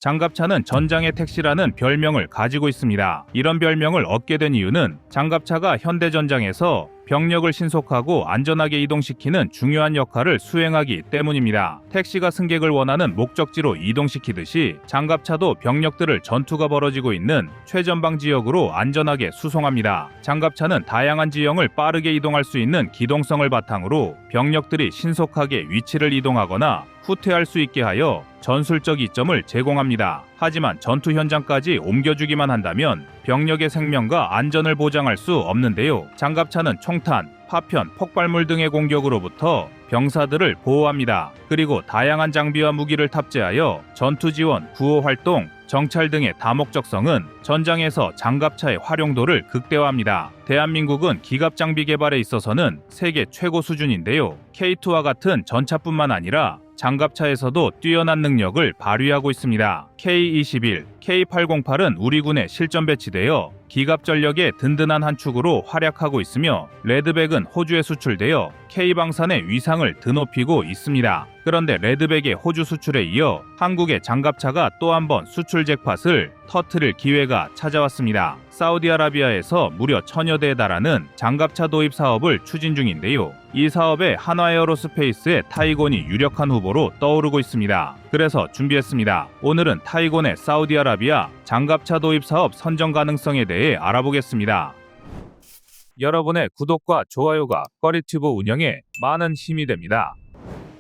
장갑차는 전장의 택시라는 별명을 가지고 있습니다. 이런 별명을 얻게 된 이유는 장갑차가 현대전장에서 병력을 신속하고 안전하게 이동시키는 중요한 역할을 수행하기 때문입니다. 택시가 승객을 원하는 목적지로 이동시키듯이 장갑차도 병력들을 전투가 벌어지고 있는 최전방 지역으로 안전하게 수송합니다. 장갑차는 다양한 지형을 빠르게 이동할 수 있는 기동성을 바탕으로 병력들이 신속하게 위치를 이동하거나 후퇴할 수 있게 하여 전술적 이점을 제공합니다. 하지만 전투 현장까지 옮겨주기만 한다면 병력의 생명과 안전을 보장할 수 없는데요. 장갑차는 총탄, 파편, 폭발물 등의 공격으로부터 병사들을 보호합니다. 그리고 다양한 장비와 무기를 탑재하여 전투 지원, 구호 활동, 정찰 등의 다목적성은 전장에서 장갑차의 활용도를 극대화합니다. 대한민국은 기갑 장비 개발에 있어서는 세계 최고 수준인데요. K2와 같은 전차뿐만 아니라 장갑차에서도 뛰어난 능력을 발휘하고 있습니다. K21, K808은 우리 군에 실전 배치되어 기갑 전력의 든든한 한 축으로 활약하고 있으며 레드백은 호주에 수출되어 K방산의 위상을 드높이고 있습니다. 그런데 레드백의 호주 수출에 이어 한국의 장갑차가 또 한 번 수출 잭팟을 터트릴 기회가 찾아왔습니다. 사우디아라비아에서 무려 1000여 대에 달하는 장갑차 도입 사업을 추진 중인데요. 이 사업에 한화에어로스페이스의 타이곤이 유력한 후보로 떠오르고 있습니다. 그래서 준비했습니다. 오늘은 타이곤의 사우디아라비아 장갑차 도입 사업 선정 가능성에 대해 알아보겠습니다. 여러분의 구독과 좋아요가 꺼리튜브 운영에 많은 힘이 됩니다.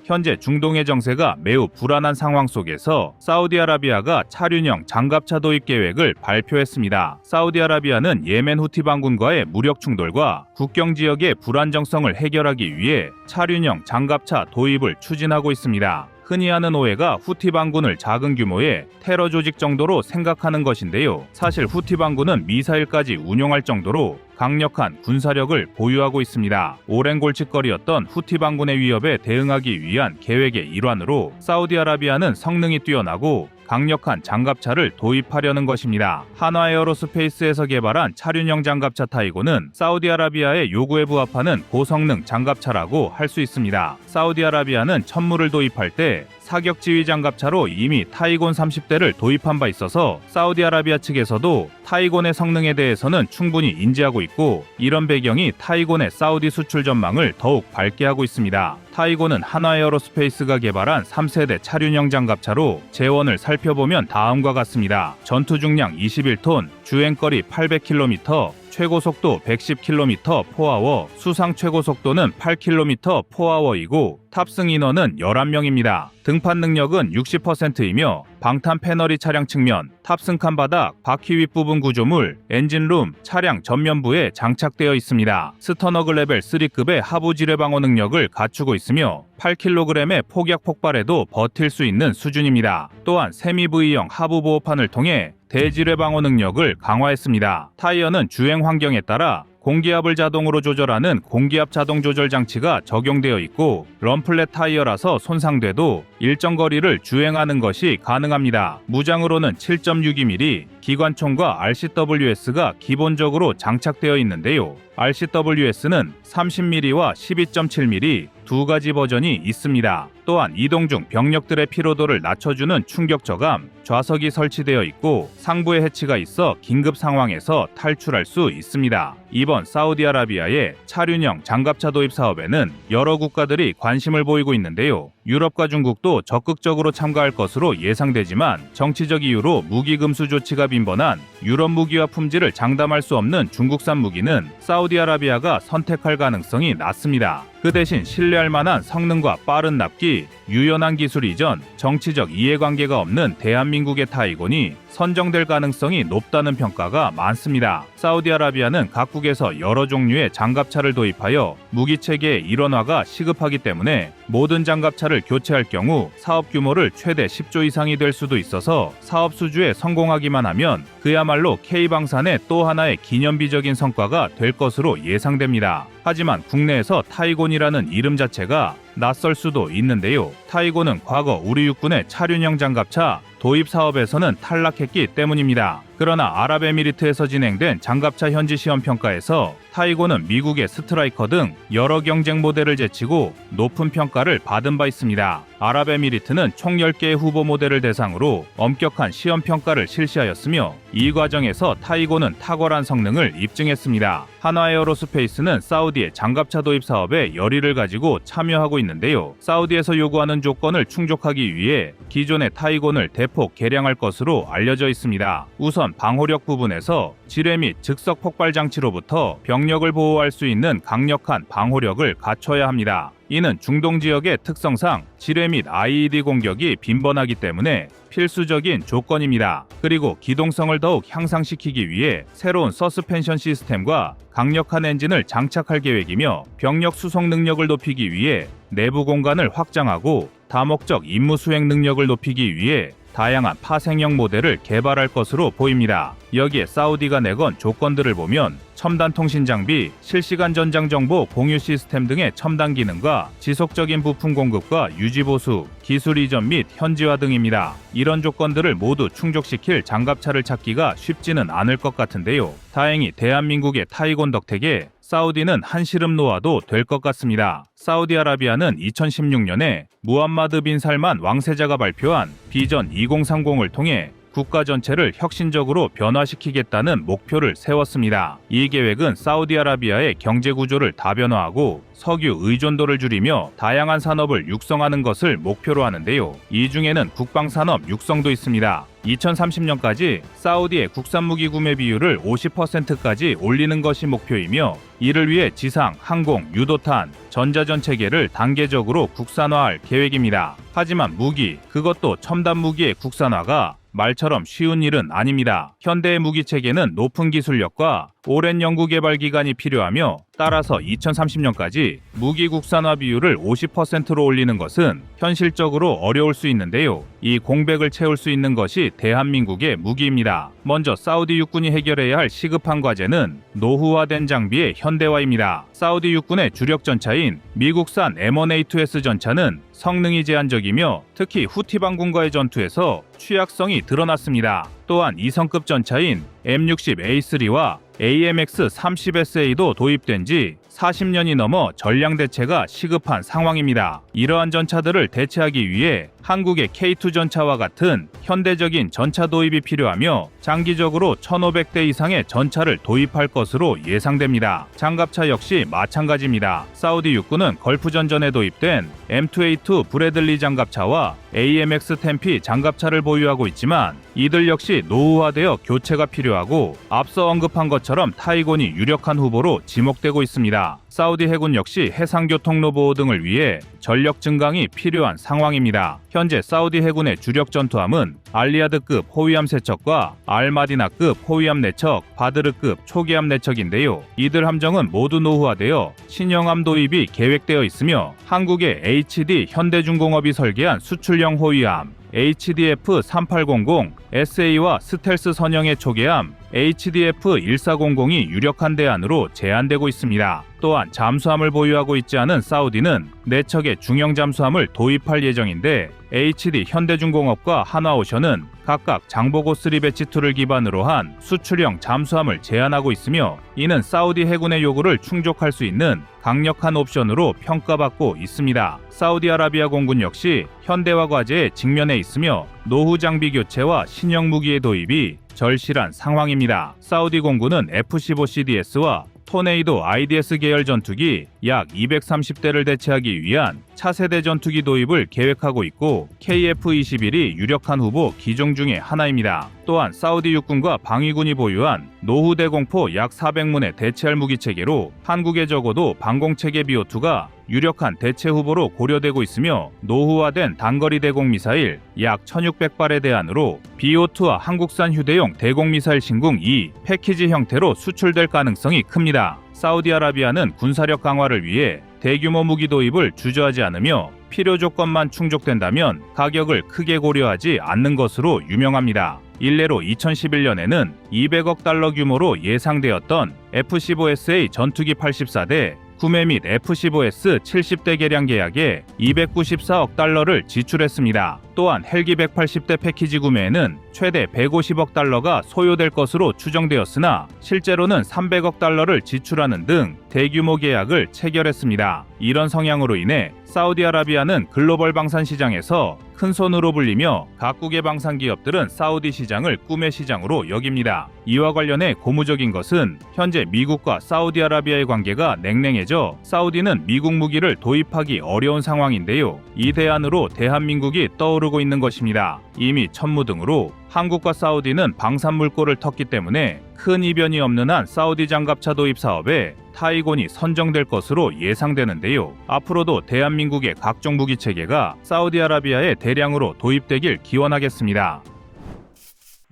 현재 중동의 정세가 매우 불안한 상황 속에서 사우디아라비아가 차륜형 장갑차 도입 계획을 발표했습니다. 사우디아라비아는 예멘 후티 반군과의 무력 충돌과 국경 지역의 불안정성을 해결하기 위해 차륜형 장갑차 도입을 추진하고 있습니다. 흔히 하는 오해가 후티 반군을 작은 규모의 테러 조직 정도로 생각하는 것인데요. 사실 후티 반군은 미사일까지 운용할 정도로 강력한 군사력을 보유하고 있습니다. 오랜 골칫거리였던 후티 반군의 위협에 대응하기 위한 계획의 일환으로 사우디아라비아는 성능이 뛰어나고 강력한 장갑차를 도입하려는 것입니다. 한화에어로스페이스에서 개발한 차륜형 장갑차 타이곤은 사우디아라비아의 요구에 부합하는 고성능 장갑차라고 할 수 있습니다. 사우디아라비아는 천무를 도입할 때 사격 지휘 장갑차로 이미 타이곤 30대를 도입한 바 있어서 사우디아라비아 측에서도 타이곤의 성능에 대해서는 충분히 인지하고 있고 이런 배경이 타이곤의 사우디 수출 전망을 더욱 밝게 하고 있습니다. 타이곤은 한화에어로스페이스가 개발한 3세대 차륜형 장갑차로 재원을 살펴보면 다음과 같습니다. 전투 중량 21톤, 주행거리 800km, 최고 속도 110km 포아워, 수상 최고 속도는 8km 포아워이고 탑승 인원은 11명입니다. 등판 능력은 60%이며 방탄 패널이 차량 측면, 탑승칸 바닥, 바퀴 윗부분 구조물, 엔진룸, 차량 전면부에 장착되어 있습니다. 스터너글 레벨 3급의 하부 지뢰 방어 능력을 갖추고 있으며 8kg의 폭약 폭발에도 버틸 수 있는 수준입니다. 또한 세미 V형 하부 보호판을 통해 대지뢰 방어 능력을 강화했습니다. 타이어는 주행 환경에 따라 공기압을 자동으로 조절하는 공기압 자동 조절 장치가 적용되어 있고 럼플렛 타이어라서 손상돼도 일정 거리를 주행하는 것이 가능합니다. 무장으로는 7.62mm 기관총과 RCWS가 기본적으로 장착되어 있는데요. RCWS는 30mm와 12.7mm 두 가지 버전이 있습니다. 또한 이동 중 병력들의 피로도를 낮춰주는 충격 저감, 좌석이 설치되어 있고 상부에 해치가 있어 긴급 상황에서 탈출할 수 있습니다. 이번 사우디아라비아의 차륜형 장갑차 도입 사업에는 여러 국가들이 관심을 보이고 있는데요. 유럽과 중국도 적극적으로 참가할 것으로 예상되지만 정치적 이유로 무기 금수 조치가 빈번한 유럽 무기와 품질을 장담할 수 없는 중국산 무기는 사우디아라비아가 선택할 가능성이 낮습니다. 그 대신 신뢰할 만한 성능과 빠른 납기, 유연한 기술 이전, 정치적 이해관계가 없는 대한민국의 타이곤이 선정될 가능성이 높다는 평가가 많습니다. 사우디아라비아는 각국에서 여러 종류의 장갑차를 도입하여 무기체계의 일원화가 시급하기 때문에 모든 장갑차를 교체할 경우 사업 규모를 최대 10조 이상이 될 수도 있어서 사업 수주에 성공하기만 하면 그야말로 K방산의 또 하나의 기념비적인 성과가 될 것으로 예상됩니다. 하지만 국내에서 타이곤이라는 이름 자체가 낯설 수도 있는데요. 타이고는 과거 우리 육군의 차륜형 장갑차 도입 사업에서는 탈락했기 때문입니다. 그러나 아랍에미리트에서 진행된 장갑차 현지 시험 평가에서 타이고는 미국의 스트라이커 등 여러 경쟁 모델을 제치고 높은 평가를 받은 바 있습니다. 아랍에미리트는 총 10개의 후보 모델을 대상으로 엄격한 시험 평가를 실시하였으며 이 과정에서 타이고는 탁월한 성능을 입증했습니다. 한화에어로스페이스는 사우디의 장갑차 도입 사업에 열의를 가지고 참여하고 있는데요. 사우디에서 요구하는 조건을 충족하기 위해 기존의 타이곤을 대폭 개량할 것으로 알려져 있습니다. 우선 방호력 부분에서 지뢰 및 즉석 폭발 장치로부터 병력을 보호할 수 있는 강력한 방호력을 갖춰야 합니다. 이는 중동 지역의 특성상 지뢰 및 IED 공격이 빈번하기 때문에 필수적인 조건입니다. 그리고 기동성을 더욱 향상시키기 위해 새로운 서스펜션 시스템과 강력한 엔진을 장착할 계획이며 병력 수송 능력을 높이기 위해 내부 공간을 확장하고 다목적 임무 수행 능력을 높이기 위해 다양한 파생형 모델을 개발할 것으로 보입니다. 여기에 사우디가 내건 조건들을 보면 첨단 통신 장비, 실시간 전장 정보 공유 시스템 등의 첨단 기능과 지속적인 부품 공급과 유지 보수, 기술 이전 및 현지화 등입니다. 이런 조건들을 모두 충족시킬 장갑차를 찾기가 쉽지는 않을 것 같은데요. 다행히 대한민국의 타이곤 덕택에 사우디는 한시름 놓아도 될 것 같습니다. 사우디아라비아는 2016년에 무함마드 빈 살만 왕세자가 발표한 비전 2030을 통해 국가 전체를 혁신적으로 변화시키겠다는 목표를 세웠습니다. 이 계획은 사우디아라비아의 경제 구조를 다변화하고 석유 의존도를 줄이며 다양한 산업을 육성하는 것을 목표로 하는데요. 이 중에는 국방산업 육성도 있습니다. 2030년까지 사우디의 국산 무기 구매 비율을 50%까지 올리는 것이 목표이며 이를 위해 지상, 항공, 유도탄, 전자전 체계를 단계적으로 국산화할 계획입니다. 하지만 무기, 그것도 첨단 무기의 국산화가 말처럼 쉬운 일은 아닙니다. 현대의 무기 체계는 높은 기술력과 오랜 연구개발 기간이 필요하며 따라서 2030년까지 무기 국산화 비율을 50%로 올리는 것은 현실적으로 어려울 수 있는데요. 이 공백을 채울 수 있는 것이 대한민국의 무기입니다. 먼저 사우디 육군이 해결해야 할 시급한 과제는 노후화된 장비의 현대화입니다. 사우디 육군의 주력 전차인 미국산 M1A2S 전차는 성능이 제한적이며 특히 후티 반군과의 전투에서 취약성이 드러났습니다. 또한 2성급 전차인 M60A3와 AMX-30SA도 도입된 지 40년이 넘어 전량 대체가 시급한 상황입니다. 이러한 전차들을 대체하기 위해 한국의 K2 전차와 같은 현대적인 전차 도입이 필요하며 장기적으로 1,500대 이상의 전차를 도입할 것으로 예상됩니다. 장갑차 역시 마찬가지입니다. 사우디 육군은 걸프전전에 도입된 M2A2 브래들리 장갑차와 AMX-10P 장갑차를 보유하고 있지만 이들 역시 노후화되어 교체가 필요하고 앞서 언급한 것처럼 타이곤이 유력한 후보로 지목되고 있습니다. 사우디 해군 역시 해상교통로 보호 등을 위해 전력 증강이 필요한 상황입니다. 현재 사우디 해군의 주력 전투함은 알리아드급 호위함 3척과 알마디나급 호위함 4척, 바드르급 초계함 4척인데요. 이들 함정은 모두 노후화되어 신형함 도입이 계획되어 있으며 한국의 HD 현대중공업이 설계한 수출형 호위함 HDF-3800 SA와 스텔스 선형의 초계함 HDF-1400이 유력한 대안으로 제한되고 있습니다. 또한 잠수함을 보유하고 있지 않은 사우디는 4척의 중형 잠수함을 도입할 예정인데 HD 현대중공업과 한화오션은 각각 장보고 3 배치2를 기반으로 한 수출형 잠수함을 제안하고 있으며 이는 사우디 해군의 요구를 충족할 수 있는 강력한 옵션으로 평가받고 있습니다. 사우디아라비아 공군 역시 현대화 과제에 직면해 있으며 노후 장비 교체와 신형 무기의 도입이 절실한 상황입니다. 사우디 공군은 F-15CDS와 토네이도 IDS 계열 전투기 약 230대를 대체하기 위한 차세대 전투기 도입을 계획하고 있고 KF-21이 유력한 후보 기종 중의 하나입니다. 또한 사우디 육군과 방위군이 보유한 노후 대공포 약 400문에 대체할 무기체계로 한국에 적어도 방공체계 BO2가 유력한 대체 후보로 고려되고 있으며 노후화된 단거리 대공미사일 약 1600발의 대안으로 BO2와 한국산 휴대용 대공미사일 신궁 2 패키지 형태로 수출될 가능성이 큽니다. 사우디아라비아는 군사력 강화를 위해 대규모 무기 도입을 주저하지 않으며 필요 조건만 충족된다면 가격을 크게 고려하지 않는 것으로 유명합니다. 일례로 2011년에는 200억 달러 규모로 예상되었던 F-15SA 전투기 84대, 구매 및 F-15S 70대 개량 계약에 294억 달러를 지출했습니다. 또한 헬기 180대 패키지 구매에는 최대 150억 달러가 소요될 것으로 추정되었으나 실제로는 300억 달러를 지출하는 등 대규모 계약을 체결했습니다. 이런 성향으로 인해 사우디아라비아는 글로벌 방산 시장에서 큰 손으로 불리며 각국의 방산 기업들은 사우디 시장을 꿈의 시장으로 여깁니다. 이와 관련해 고무적인 것은 현재 미국과 사우디아라비아의 관계가 냉랭해져 사우디는 미국 무기를 도입하기 어려운 상황인데요. 이 대안으로 대한민국이 떠오르고 있는 것입니다. 이미 천무등으로 한국과 사우디는 방산 물꼬를 텄기 때문에 큰 이변이 없는 한 사우디 장갑차 도입 사업에 타이곤이 선정될 것으로 예상되는데요. 앞으로도 대한민국의 각종 무기 체계가 사우디아라비아에 대량으로 도입되길 기원하겠습니다.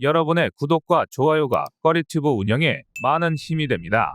여러분의 구독과 좋아요가 꺼리튜브 운영에 많은 힘이 됩니다.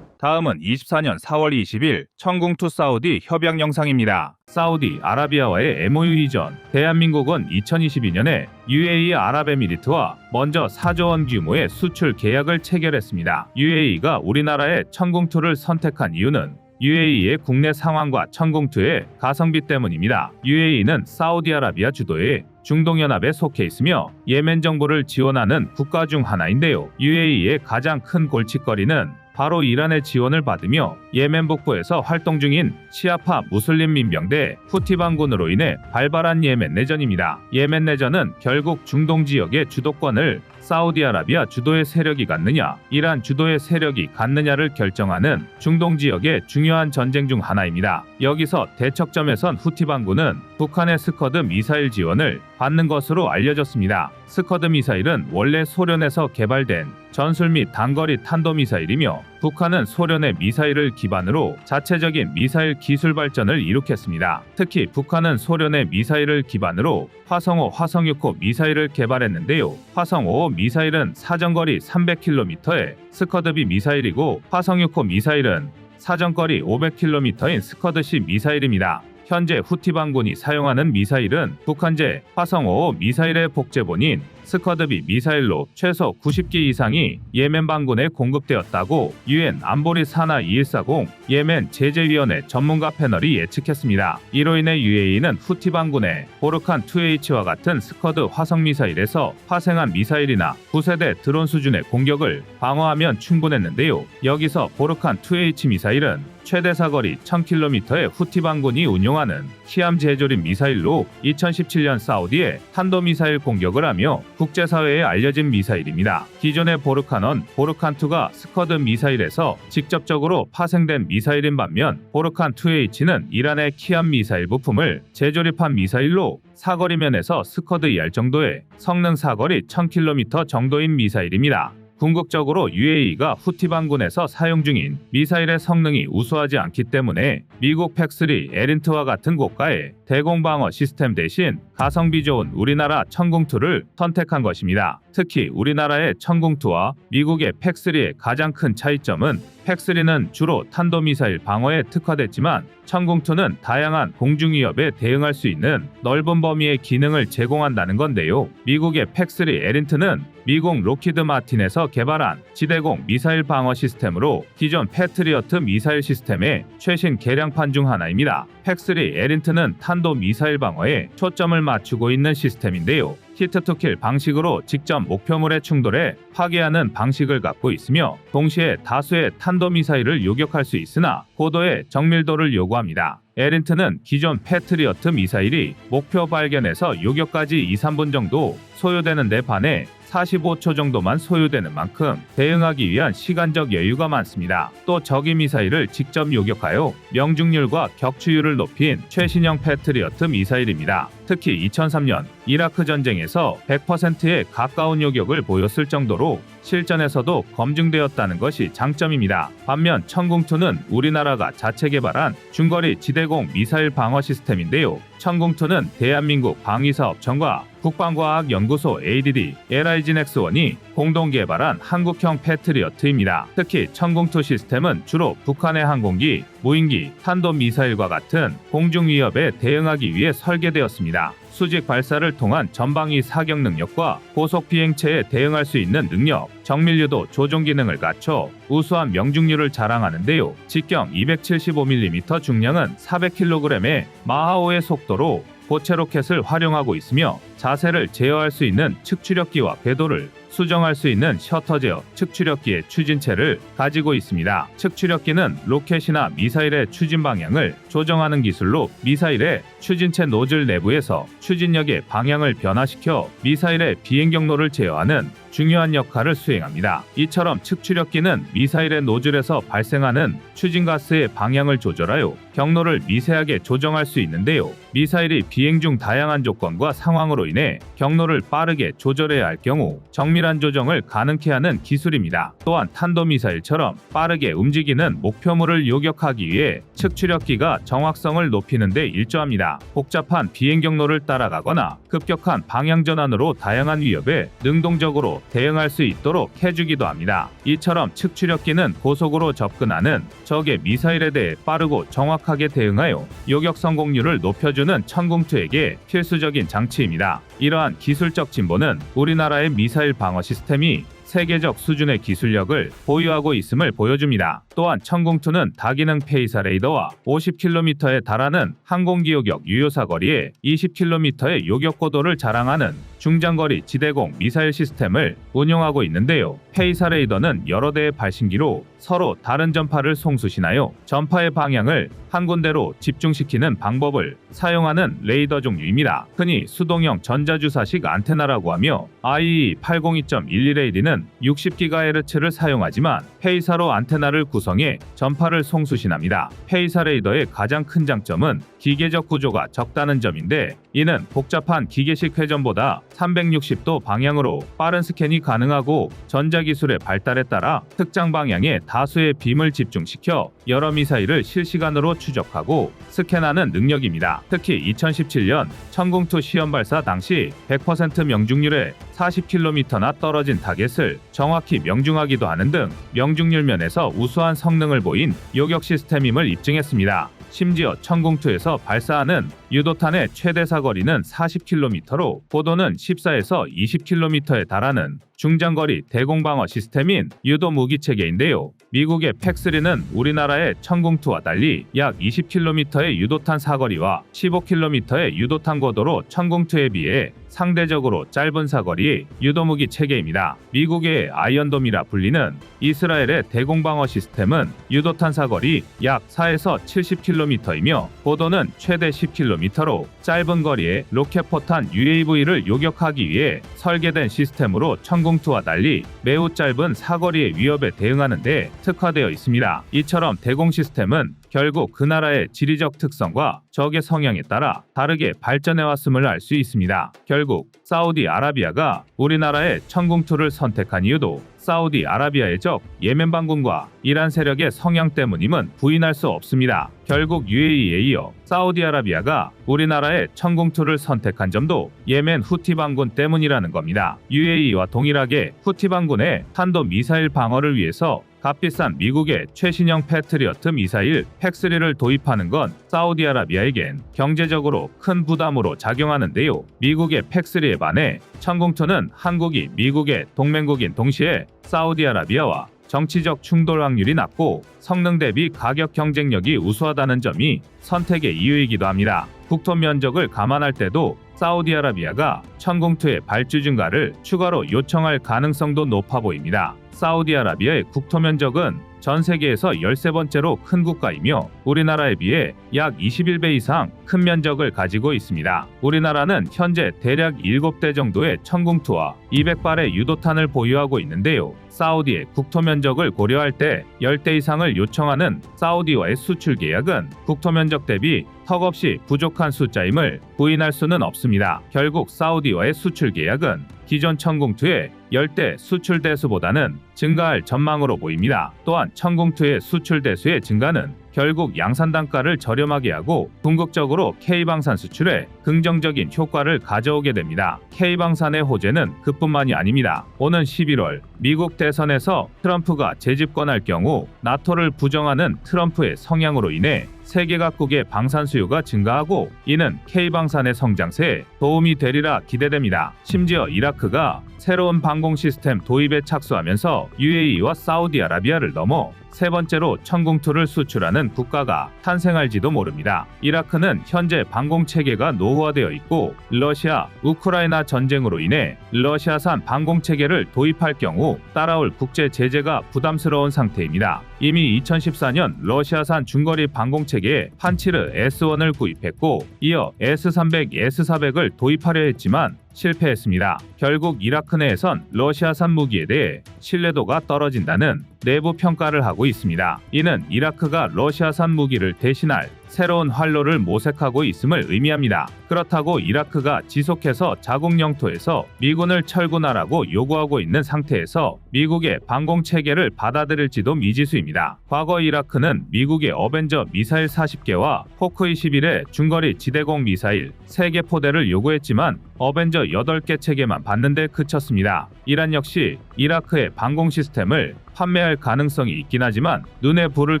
다음은 24년 4월 20일 천궁투 사우디 협약 영상입니다. 사우디 아라비아와의 MOU 이전, 대한민국은 2022년에 UAE 아랍에미리트와 먼저 4조 원 규모의 수출 계약을 체결했습니다. UAE가 우리나라의 천궁투를 선택한 이유는 UAE의 국내 상황과 천궁투의 가성비 때문입니다. UAE는 사우디아라비아 주도의 중동연합에 속해 있으며 예멘 정부를 지원하는 국가 중 하나인데요. UAE의 가장 큰 골칫거리는 바로 이란의 지원을 받으며 예멘 북부에서 활동 중인 시아파 무슬림 민병대 후티 반군으로 인해 발발한 예멘 내전입니다. 예멘 내전은 결국 중동 지역의 주도권을 사우디아라비아 주도의 세력이 갖느냐, 이란 주도의 세력이 갖느냐를 결정하는 중동 지역의 중요한 전쟁 중 하나입니다. 여기서 대척점에 선 후티 반군은 북한의 스커드 미사일 지원을 받는 것으로 알려졌습니다. 스커드 미사일은 원래 소련에서 개발된 전술 및 단거리 탄도미사일이며 북한은 소련의 미사일을 기반으로 자체적인 미사일 기술 발전을 이룩했습니다. 특히 북한은 소련의 미사일을 기반으로 화성5, 화성6호 미사일을 개발했는데요. 화성5 미사일은 사정거리 300km의 스커드비 미사일이고 화성6호 미사일은 사정거리 500km인 스커드시 미사일입니다. 현재 후티 반군이 사용하는 미사일은 북한제 화성5 미사일의 복제본인 스커드비 미사일로 최소 90기 이상이 예멘 반군에 공급되었다고 유엔 안보리 산하 2140 예멘 제재위원회 전문가 패널이 예측했습니다. 이로 인해 UAE는 후티 반군의 보르칸 2H와 같은 스커드 화성 미사일에서 파생한 미사일이나 9세대 드론 수준의 공격을 방어하면 충분했는데요. 여기서 보르칸 2H 미사일은 최대 사거리 1000km의 후티 반군이 운용하는 시암 제조린 미사일로 2017년 사우디에 탄도미사일 공격을 하며 국제사회에 알려진 미사일입니다. 기존의 보르칸1, 보르칸2가 스커드 미사일에서 직접적으로 파생된 미사일인 반면 보르칸2H는 이란의 키암 미사일 부품을 재조립한 미사일로 사거리 면에서 스커드 2R 정도의 성능 사거리 1000km 정도인 미사일입니다. 궁극적으로 UAE가 후티 반군에서 사용 중인 미사일의 성능이 우수하지 않기 때문에 미국 팩3 에린트와 같은 고가의 대공방어 시스템 대신 가성비 좋은 우리나라 천궁2를 선택한 것입니다. 특히 우리나라의 천궁2와 미국의 팩3의 가장 큰 차이점은 팩3는 주로 탄도미사일 방어에 특화됐지만 천궁2는 다양한 공중위협에 대응할 수 있는 넓은 범위의 기능을 제공한다는 건데요. 미국의 팩3 에린트는 미국 록히드 마틴에서 개발한 지대공 미사일 방어 시스템으로 기존 패트리어트 미사일 시스템의 최신 개량판 중 하나입니다. 팩3 에린트는 탄도 미사일 방어에 초점을 맞추고 있는 시스템인데요. 히트투킬 방식으로 직접 목표물에 충돌해 파괴하는 방식을 갖고 있으며 동시에 다수의 탄도미사일을 요격할 수 있으나 고도의 정밀도를 요구합니다. 에린트는 기존 패트리어트 미사일이 목표 발견에서 요격까지 2-3분 정도 소요되는 데 반해 45초 정도만 소요되는 만큼 대응하기 위한 시간적 여유가 많습니다. 또 적이 미사일을 직접 요격하여 명중률과 격추율을 높인 최신형 패트리어트 미사일입니다. 특히 2003년 이라크 전쟁에서 100%에 가까운 요격을 보였을 정도로 실전에서도 검증되었다는 것이 장점입니다. 반면 천궁2는 우리나라가 자체 개발한 중거리 지대공 미사일 방어 시스템인데요. 천궁2는 대한민국 방위사업청과 국방과학연구소 ADD, LIGNX1이 공동 개발한 한국형 패트리어트입니다. 특히 천궁2 시스템은 주로 북한의 항공기, 무인기, 탄도미사일과 같은 공중위협에 대응하기 위해 설계되었습니다. 수직 발사를 통한 전방위 사격 능력과 고속 비행체에 대응할 수 있는 능력, 정밀유도 조종 기능을 갖춰 우수한 명중률을 자랑하는데요. 직경 275mm, 중량은 400kg의 마하5의 속도로 고체 로켓을 활용하고 있으며 자세를 제어할 수 있는 측추력기와 궤도를 수정할 수 있는 셔터 제어 측추력기의 추진체를 가지고 있습니다. 측추력기는 로켓이나 미사일의 추진 방향을 조정하는 기술로 미사일의 추진체 노즐 내부에서 추진력의 방향을 변화시켜 미사일의 비행 경로를 제어하는 중요한 역할을 수행합니다. 이처럼 측추력기는 미사일의 노즐에서 발생하는 추진가스의 방향을 조절하여 경로를 미세하게 조정할 수 있는데요. 미사일이 비행 중 다양한 조건과 상황으로 인해 경로를 빠르게 조절해야 할 경우 정밀한 조정을 가능케 하는 기술입니다. 또한 탄도미사일처럼 빠르게 움직이는 목표물을 요격하기 위해 측추력기가 정확성을 높이는 데 일조합니다. 복잡한 비행 경로를 따라가거나 급격한 방향 전환으로 다양한 위협에 능동적으로 대응할 수 있도록 해주기도 합니다. 이처럼 측추력기는 고속으로 접근하는 적의 미사일에 대해 빠르고 정확하게 대응하여 요격 성공률을 높여주는 천궁2에게 필수적인 장치입니다. 이러한 기술적 진보는 우리나라의 미사일 방어 시스템이 세계적 수준의 기술력을 보유하고 있음을 보여줍니다. 또한 천궁2는 다기능 페이사 레이더와 50km에 달하는 항공기요격 유효사거리에 20km의 요격고도를 자랑하는 중장거리 지대공 미사일 시스템을 운용하고 있는데요. 페이사 레이더는 여러 대의 발신기로 서로 다른 전파를 송수신하여 전파의 방향을 한 군데로 집중시키는 방법을 사용하는 레이더 종류입니다. 흔히 수동형 전자주사식 안테나라고 하며 IE802.11AD는 60GHz를 사용하지만 페이사로 안테나를 구성해 전파를 송수신합니다. 페이사 레이더의 가장 큰 장점은 기계적 구조가 적다는 점인데, 이는 복잡한 기계식 회전보다 360도 방향으로 빠른 스캔이 가능하고 전자기술의 발달에 따라 특정 방향에 다수의 빔을 집중시켜 여러 미사일을 실시간으로 추적하고 스캔하는 능력입니다. 특히 2017년 천궁2 시험 발사 당시 100% 명중률에 40km나 떨어진 타겟을 정확히 명중하기도 하는 등 명중률 면에서 우수한 성능을 보인 요격 시스템임을 입증했습니다. 심지어 천궁2에서 발사하는 유도탄의 최대 사거리는 40km로 고도는 14에서 20km에 달하는 중장거리 대공방어 시스템인 유도 무기 체계인데요. 미국의 팩3는 우리나라의 천궁2와 달리 약 20km의 유도탄 사거리와 15km의 유도탄 고도로 천궁2에 비해 상대적으로 짧은 사거리의 유도무기 체계입니다. 미국의 아이언돔이라 불리는 이스라엘의 대공방어 시스템은 유도탄 사거리 약 4에서 70km이며 고도는 최대 10km로 짧은 거리의 로켓포탄 UAV를 요격하기 위해 설계된 시스템으로 천궁2와 달리 매우 짧은 사거리의 위협에 대응하는 데 특화되어 있습니다. 이처럼 대공 시스템은 결국 그 나라의 지리적 특성과 적의 성향에 따라 다르게 발전해왔음을 알 수 있습니다. 결국 사우디아라비아가 우리나라의 천궁2를 선택한 이유도 사우디아라비아의 적 예멘 반군과 이란 세력의 성향 때문임은 부인할 수 없습니다. 결국 UAE에 이어 사우디아라비아가 우리나라의 천궁2를 선택한 점도 예멘 후티 반군 때문이라는 겁니다. UAE와 동일하게 후티 반군의 탄도 미사일 방어를 위해서 값비싼 미국의 최신형 패트리어트 미사일 팩3를 도입하는 건 사우디아라비아에겐 경제적으로 큰 부담으로 작용하는데요. 미국의 팩3에 반해 천궁2는 한국이 미국의 동맹국인 동시에 사우디아라비아와 정치적 충돌 확률이 낮고 성능 대비 가격 경쟁력이 우수하다는 점이 선택의 이유이기도 합니다. 국토 면적을 감안할 때도 사우디아라비아가 천궁2의 발주 증가를 추가로 요청할 가능성도 높아 보입니다. 사우디아라비아의 국토 면적은 전 세계에서 13번째로 큰 국가이며 우리나라에 비해 약 21배 이상 큰 면적을 가지고 있습니다. 우리나라는 현재 대략 7대 정도의 천궁2와 200발의 유도탄을 보유하고 있는데요. 사우디의 국토 면적을 고려할 때 10대 이상을 요청하는 사우디와의 수출 계약은 국토 면적 대비 턱없이 부족한 숫자임을 부인할 수는 없습니다. 결국 사우디와의 수출 계약은 기존 천궁2의 10대 수출 대수보다는 증가할 전망으로 보입니다. 또한 천궁2의 수출 대수의 증가는 결국 양산 단가를 저렴하게 하고 궁극적으로 K방산 수출에 긍정적인 효과를 가져오게 됩니다. K방산의 호재는 그뿐만이 아닙니다. 오는 11월 미국 대선에서 트럼프가 재집권할 경우 나토를 부정하는 트럼프의 성향으로 인해 세계 각국의 방산 수요가 증가하고 이는 K방산의 성장세에 도움이 되리라 기대됩니다. 심지어 이라크가 새로운 방공 시스템 도입에 착수하면서 UAE와 사우디아라비아를 넘어 세 번째로 천궁2를 수출하는 국가가 탄생할지도 모릅니다. 이라크는 현재 방공 체계가 노후화되어 있고 러시아, 우크라이나 전쟁으로 인해 러시아산 방공 체계를 도입할 경우 따라올 국제 제재가 부담스러운 상태입니다. 이미 2014년 러시아산 중거리 방공 체계에 판치르 S1을 구입했고 이어 S300, S400을 도입하려 했지만 실패했습니다. 결국 이라크 내에선 러시아산 무기에 대해 신뢰도가 떨어진다는 내부 평가를 하고 있습니다. 이는 이라크가 러시아산 무기를 대신할 새로운 활로를 모색하고 있음을 의미합니다. 그렇다고 이라크가 지속해서 자국 영토에서 미군을 철군하라고 요구하고 있는 상태에서 미국의 방공 체계를 받아들일지도 미지수입니다. 과거 이라크는 미국의 어벤져 미사일 40개와 포크 21의 중거리 지대공 미사일 3개 포대를 요구했지만 어벤져 8개 체계만 받는데 그쳤습니다. 이란 역시 이라크의 방공 시스템을 판매할 가능성이 있긴 하지만 눈에 불을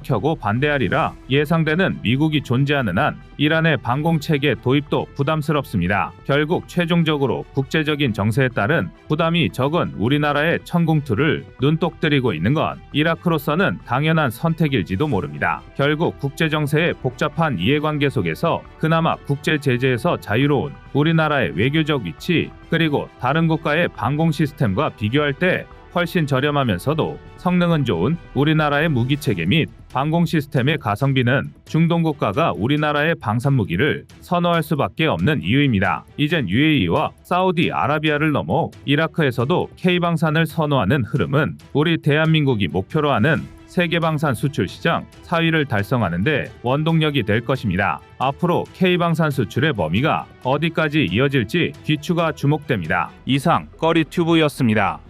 켜고 반대하리라 예상되는 미국이 존재하는 한 이란의 방공 체계 도입도 부담스럽습니다. 결국 최종적으로 국제적인 정세에 따른 부담이 적은 우리나라의 천궁2를 눈독 들이고 있는 건 이라크로서는 당연한 선택일지도 모릅니다. 결국 국제 정세의 복잡한 이해관계 속에서 그나마 국제 제재에서 자유로운 우리나라의 외교적 위치 그리고 다른 국가의 방공 시스템과 비교할 때 훨씬 저렴하면서도 성능은 좋은 우리나라의 무기체계 및 방공 시스템의 가성비는 중동 국가가 우리나라의 방산 무기를 선호할 수밖에 없는 이유입니다. 이젠 UAE와 사우디아라비아를 넘어 이라크에서도 K방산을 선호하는 흐름은 우리 대한민국이 목표로 하는 세계방산 수출 시장 4위를 달성하는데 원동력이 될 것입니다. 앞으로 K방산 수출의 범위가 어디까지 이어질지 귀추가 주목됩니다. 이상 꺼리튜브였습니다.